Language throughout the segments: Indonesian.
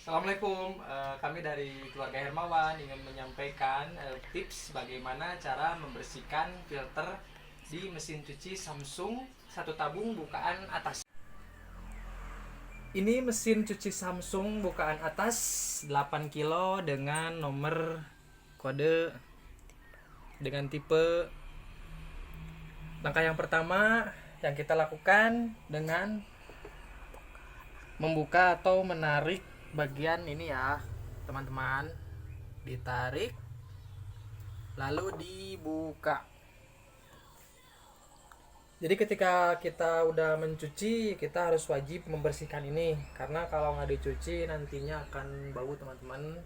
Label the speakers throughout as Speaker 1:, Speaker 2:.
Speaker 1: Assalamualaikum, kami dari keluarga Hermawan ingin menyampaikan tips bagaimana cara membersihkan filter di mesin cuci Samsung satu tabung bukaan atas. Ini mesin cuci Samsung bukaan atas 8 kilo dengan nomor kode dengan tipe. Langkah yang pertama yang kita lakukan dengan membuka atau menarik bagian ini ya teman-teman, ditarik lalu dibuka. Jadi ketika kita udah mencuci, kita harus wajib membersihkan ini karena kalau nggak dicuci nantinya akan bau teman-teman.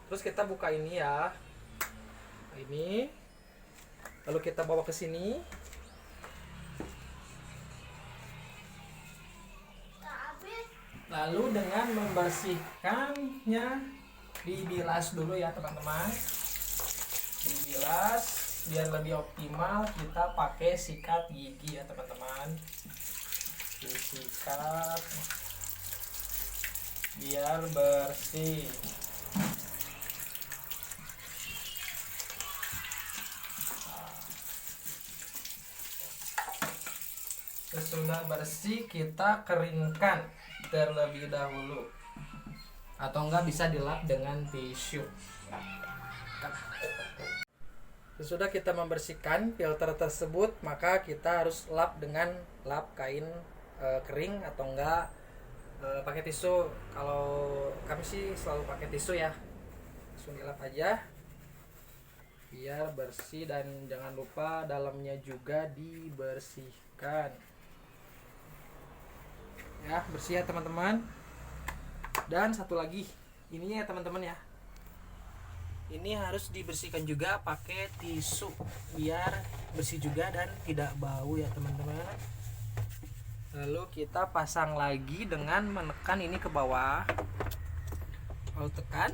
Speaker 1: Terus kita buka ini ya, ini lalu kita bawa ke sini. Lalu dengan membersihkannya dibilas dulu ya teman-teman. Dibilas biar lebih optimal, kita pakai sikat gigi ya teman-teman. Disikat biar bersih. Sesudah bersih kita keringkan terlebih dahulu, atau enggak bisa dilap dengan tisu. Sesudah kita membersihkan filter tersebut, maka kita harus lap dengan lap kain kering atau enggak pakai tisu. Kalau kami sih selalu pakai tisu ya, langsung dilap aja biar bersih, dan jangan lupa dalamnya juga dibersihkan ya, bersih ya teman-teman. Dan satu lagi ininya ya teman-teman ya, ini harus dibersihkan juga pakai tisu biar bersih juga dan tidak bau ya teman-teman. Lalu kita pasang lagi dengan menekan ini ke bawah. Lalu tekan,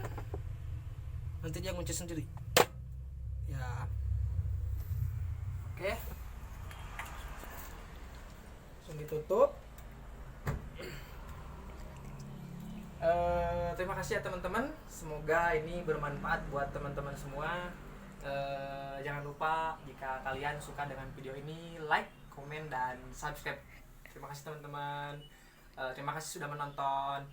Speaker 1: nanti dia ngunci sendiri ya. Oke, langsung ditutup. Terima kasih ya teman-teman, semoga ini bermanfaat buat teman-teman semua. Jangan lupa jika kalian suka dengan video ini, like, komen, dan subscribe. Terima kasih teman-teman. Terima kasih sudah menonton.